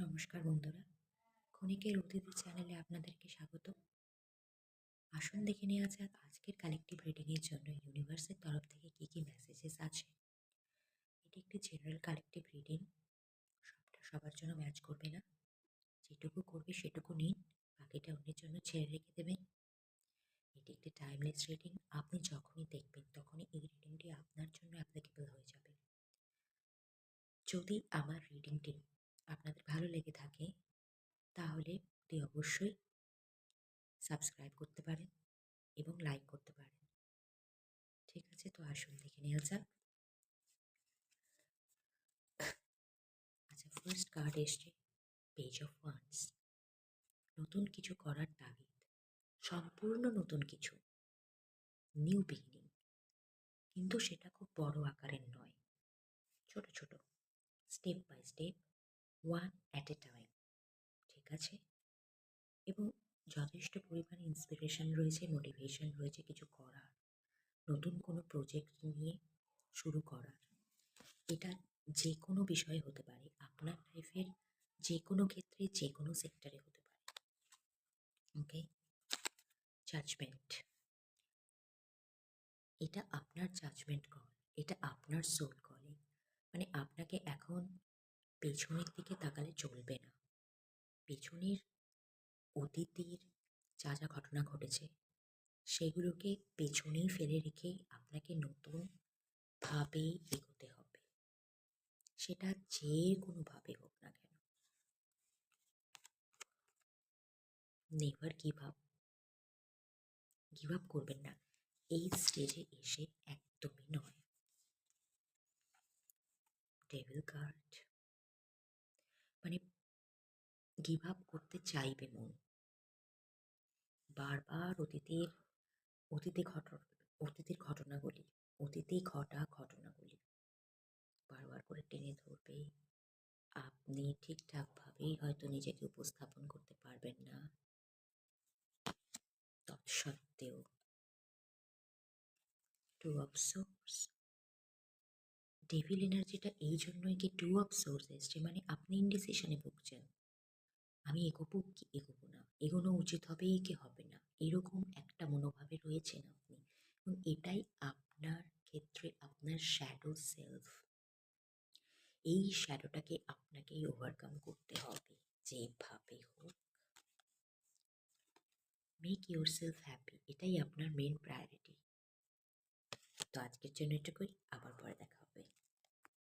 নমস্কার বন্ধুরা, ক্ষণিকের অতিথি চ্যানেলে আপনাদেরকে স্বাগত। আসুন দেখে নেওয়া যাক আজকের কালেকটিভ রিডিংয়ের জন্য ইউনিভার্সের তরফ থেকে কী কী মেসেজেস আছে। এটি একটি জেনারেল কালেকটিভ রিডিং, সবটা সবার জন্য ম্যাচ করবে না। যেটুকু করবে সেটুকু নিন, বাকিটা অন্যের জন্য ছেড়ে রেখে দেবেন। এটি একটি টাইমলেস রিডিং, আপনি যখনই দেখবেন তখনই এই রিডিংটি আপনার জন্য অ্যাপ্লিকেবল হয়ে যাবে। যদি আমার রিডিংটি আপনাদের ভালো লেগে থাকে তাহলে অবশ্যই সাবস্ক্রাইব করতে পারেন এবং লাইক করতে পারেন। ঠিক আছে, তো আসুন দেখে নেওয়া যাক। আচ্ছা, ফার্স্ট কার্ড এসছে পেজ অফ ওয়ান্স। নতুন কিছু করার তাগিদ, সম্পূর্ণ নতুন কিছু, নিউ বিগিনিং, কিন্তু সেটা খুব বড় আকারের নয়, ছোট ছোট, step by step, one at a time. ঠিক আছে, এবং যথেষ্ট পরিমাণে ইন্সপিরেশন রয়েছে, মোটিভেশন রয়েছে কিছু করার, নতুন কোনো প্রজেক্ট নিয়ে শুরু করার। এটা যে কোনো বিষয় হতে পারে, আপনার লাইফের যে কোনো ক্ষেত্রে, যে কোনো সেক্টরে হতে পারে। ওকে, জাজমেন্ট, এটা আপনার জাজমেন্ট কল, এটা আপনার সোল কলিং। মানে আপনাকে এখন পেছনের দিকে তাকালে চলবে না। পেছনের অতীতের যা যা ঘটনা ঘটেছে সেগুলোকে পেছনেই ফেলে রেখে আপনাকে নতুনভাবে এগোতে হবে, সেটা যে কোনোভাবে হোক না কেন। Never give up, give up করবেন না এই স্টেজে এসে, একদমই নয়। ডেভিল কার্ড, মানে গিভ আপ করতে চাইবে মন, বারবার অতীতের ঘটনাগুলি, অতীতে ঘটা ঘটনাগুলি বারবার করে টেনে ধরবে। আপনি ঠিকঠাকভাবেই হয়তো নিজেকে উপস্থাপন করতে পারবেন না, তৎসত্ত্বেও টু অফ সোর্স, ডেভিল এনার্জিটা এই জন্যই কি টু অফ সোর্স এসছে, মানে আপনি ইনডিসিশনে ভুগছেন। আমি এগোবো কি এগোবো না, এগোনো উচিত হবে কি হবে না, এরকম একটা মনোভাবে রয়েছেন আপনি। এবং এটাই আপনার ক্ষেত্রে আপনার শ্যাডো সেলফ। এই শ্যাডোটাকে আপনাকেই ওভারকাম করতে হবে যেভাবে হোক। মেক ইউর সেলফ হ্যাপি, এটাই আপনার মেন প্রায়োরিটি। তো আজকের জন্য এটুকুই, আবার পরে দেখা।